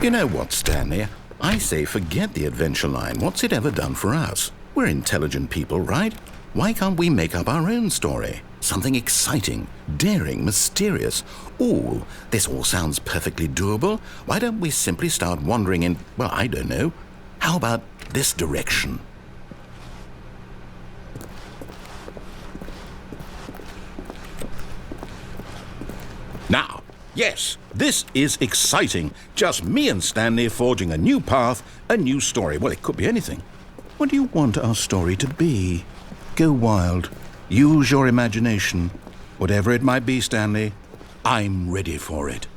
You know what, Stanley? I say forget the adventure line. What's it ever done for us? We're intelligent people, right? Why can't we make up our own story? Something exciting, daring, mysterious. Ooh, this all sounds perfectly doable. Why don't we simply start wandering in, well, I don't know. How about this direction? Now, yes, this is exciting. Just me and Stanley forging a new path, a new story. Well, it could be anything. What do you want our story to be? Go wild. Use your imagination. Whatever it might be, Stanley, I'm ready for it.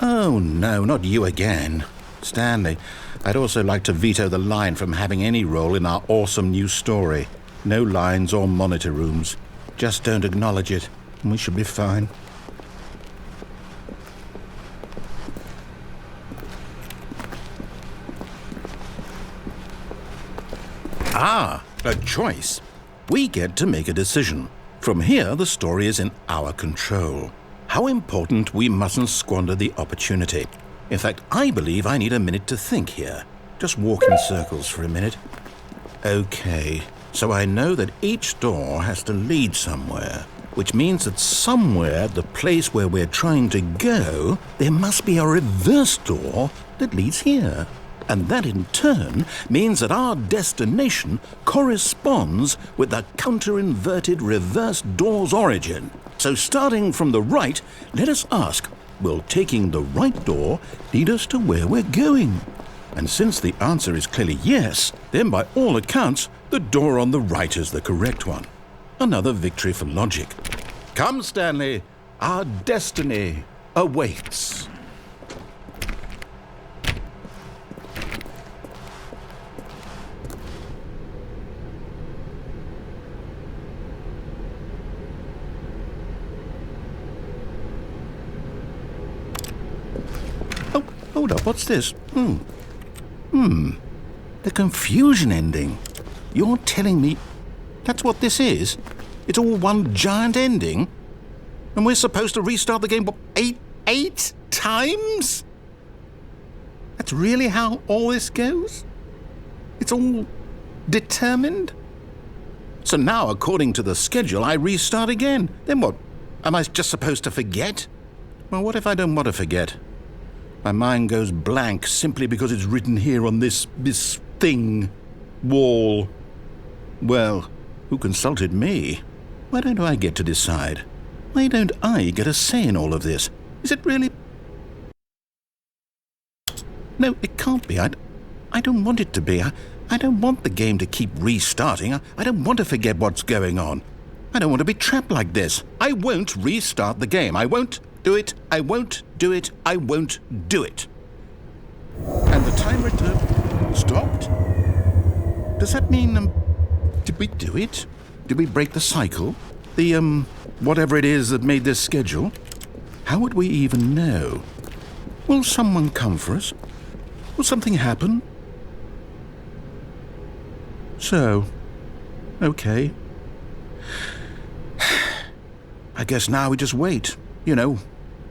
Oh, no, not you again. Stanley, I'd also like to veto the line from having any role in our awesome new story. No lines or monitor rooms. Just don't acknowledge it, and we should be fine. Ah, a choice. We get to make a decision. From here, the story is in our control. How important we mustn't squander the opportunity. In fact, I believe I need a minute to think here. Just walk in circles for a minute. Okay, so I know that each door has to lead somewhere, which means that somewhere, the place where we're trying to go, there must be a reverse door that leads here. And that in turn means that our destination corresponds with the counter-inverted reverse door's origin. So starting from the right, let us ask, will taking the right door lead us to where we're going? And since the answer is clearly yes, then by all accounts, the door on the right is the correct one. Another victory for logic. Come, Stanley, our destiny awaits. Hold up, what's this? The confusion ending. You're telling me that's what this is? It's all one giant ending? And we're supposed to restart the game, what, eight times? That's really how all this goes? It's all determined? So now, according to the schedule, I restart again. Then what? Am I just supposed to forget? Well, what if I don't want to forget? My mind goes blank simply because it's written here on this thing, wall. Well, who consulted me? Why don't I get to decide? Why don't I get a say in all of this? Is it really? No, it can't be. I don't want it to be. I don't want the game to keep restarting. I don't want to forget what's going on. I don't want to be trapped like this. I won't restart the game. I won't do it. I won't do it. I won't do it. And the timer stopped? Does that mean, did we do it? Did we break the cycle? The, whatever it is that made this schedule? How would we even know? Will someone come for us? Will something happen? So, okay. I guess now we just wait. You know,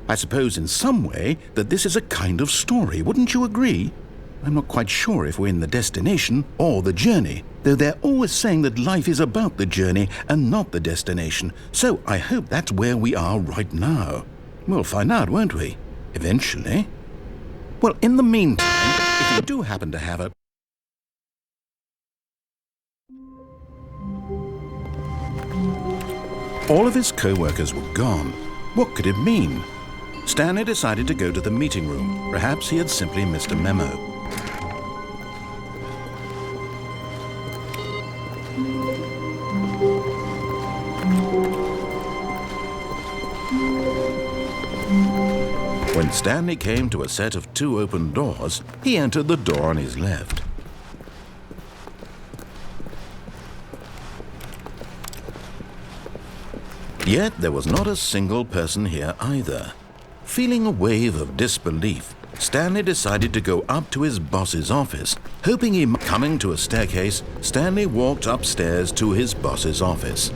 I suppose in some way that this is a kind of story, wouldn't you agree? I'm not quite sure if we're in the destination or the journey, though they're always saying that life is about the journey and not the destination, so I hope that's where we are right now. We'll find out, won't we? Eventually. Well, in the meantime, if you do happen to have a... All of his co-workers were gone. What could it mean? Stanley decided to go to the meeting room. Perhaps he had simply missed a memo. When Stanley came to a set of 2 open doors, he entered the door on his left. Yet there was not a single person here either. Feeling a wave of disbelief, Stanley decided to go up to his boss's office, hoping he might... Coming to a staircase, Stanley walked upstairs to his boss's office.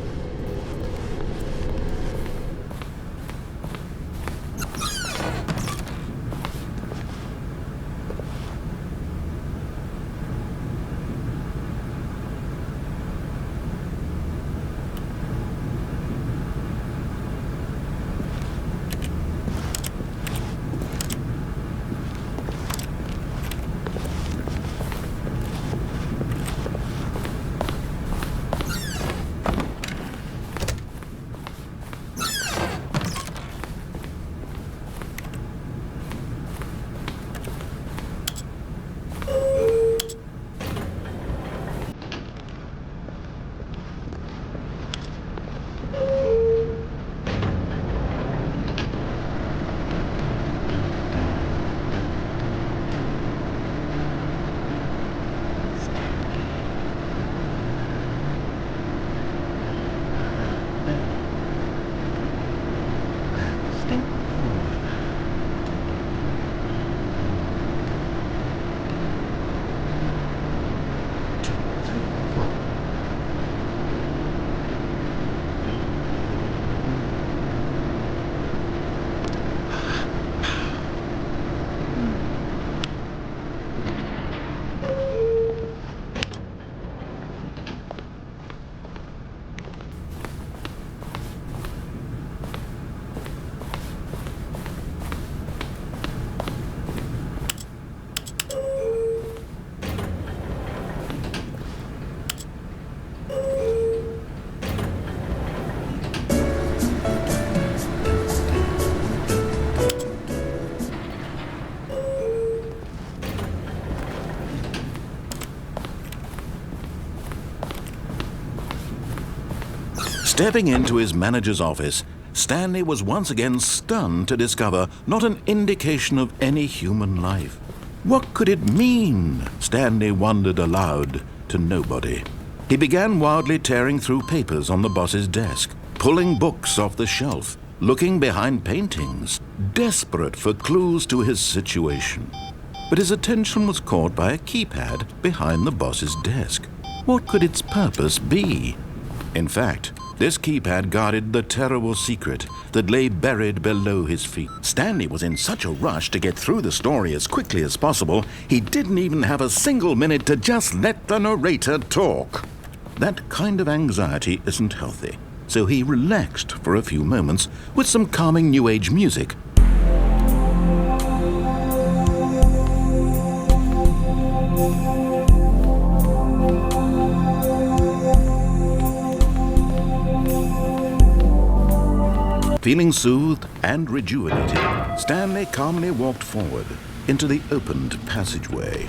Stepping into his manager's office, Stanley was once again stunned to discover not an indication of any human life. What could it mean? Stanley wondered aloud to nobody. He began wildly tearing through papers on the boss's desk, pulling books off the shelf, looking behind paintings, desperate for clues to his situation. But his attention was caught by a keypad behind the boss's desk. What could its purpose be? In fact, this keypad guarded the terrible secret that lay buried below his feet. Stanley was in such a rush to get through the story as quickly as possible, he didn't even have a single minute to just let the narrator talk. That kind of anxiety isn't healthy, so he relaxed for a few moments with some calming New Age music. Feeling soothed and rejuvenated, Stanley calmly walked forward into the opened passageway.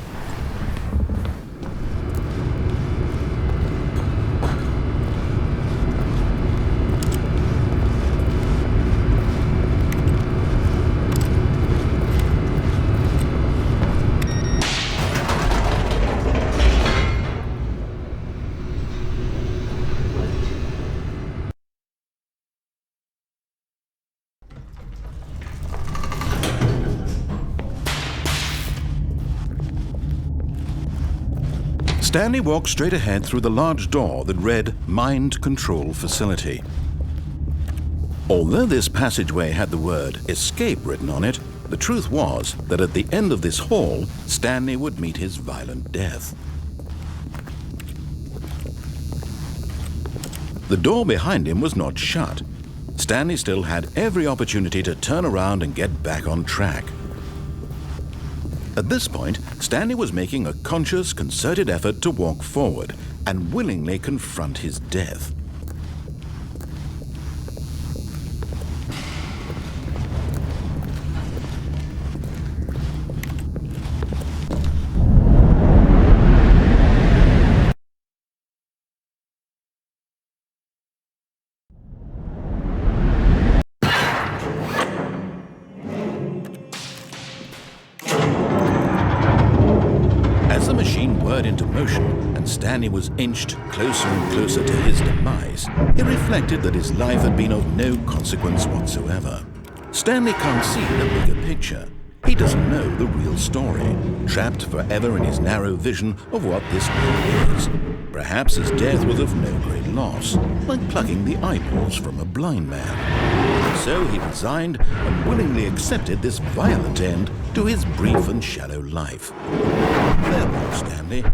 Stanley walked straight ahead through the large door that read Mind Control Facility. Although this passageway had the word Escape written on it, the truth was that at the end of this hall, Stanley would meet his violent death. The door behind him was not shut. Stanley still had every opportunity to turn around and get back on track. At this point, Stanley was making a conscious, concerted effort to walk forward and willingly confront his death. As the machine whirred into motion and Stanley was inched closer and closer to his demise, he reflected that his life had been of no consequence whatsoever. Stanley can't see the bigger picture. He doesn't know the real story, trapped forever in his narrow vision of what this world is. Perhaps his death was of no great loss, like plucking the eyeballs from a blind man. So he resigned and willingly accepted this violent end to his brief and shallow life. Farewell, Stanley.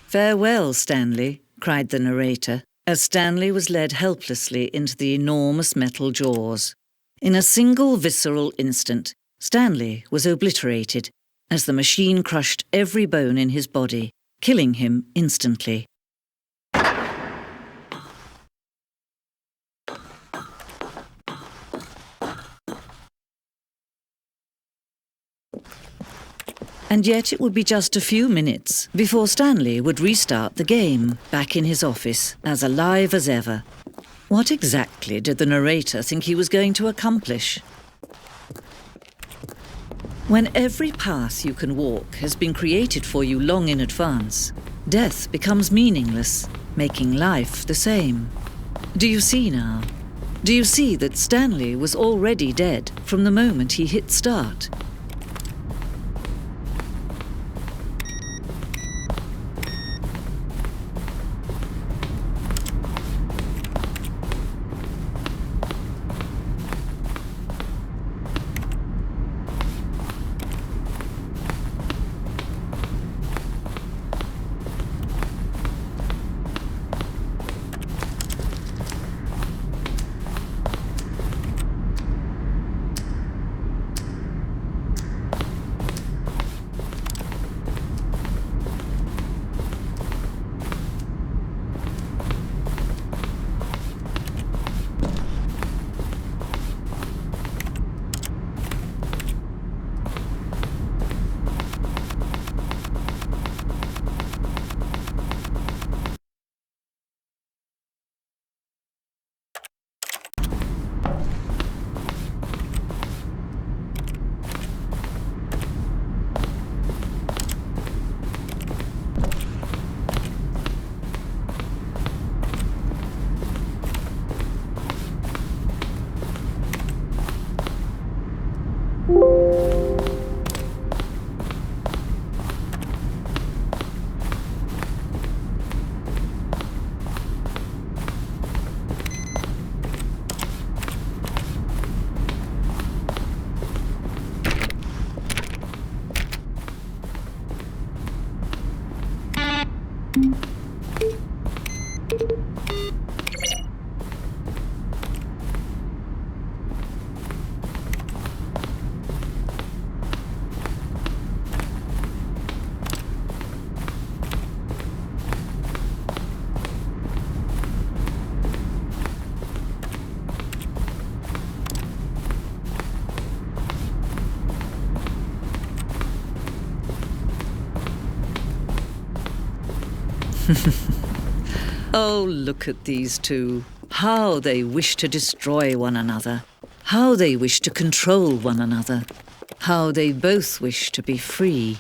"Farewell, Stanley," cried the narrator, as Stanley was led helplessly into the enormous metal jaws. In a single visceral instant, Stanley was obliterated as the machine crushed every bone in his body, killing him instantly. And yet it would be just a few minutes before Stanley would restart the game, back in his office, as alive as ever. What exactly did the narrator think he was going to accomplish? When every path you can walk has been created for you long in advance, death becomes meaningless, making life the same. Do you see now? Do you see that Stanley was already dead from the moment he hit start? Oh, look at these two. How they wish to destroy one another. How they wish to control one another. How they both wish to be free.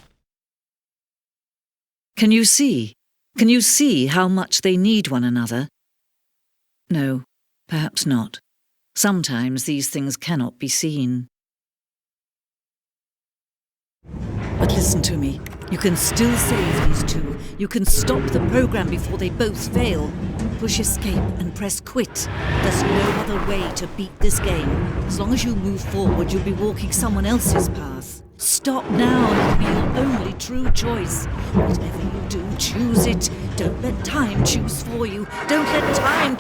Can you see? Can you see how much they need one another? No, perhaps not. Sometimes these things cannot be seen. But listen to me. You can still save these two. You can stop the program before they both fail. Push escape and press quit. There's no other way to beat this game. As long as you move forward, you'll be walking someone else's path. Stop now and it'll be your only true choice. Whatever you do, choose it. Don't let time choose for you. Don't let time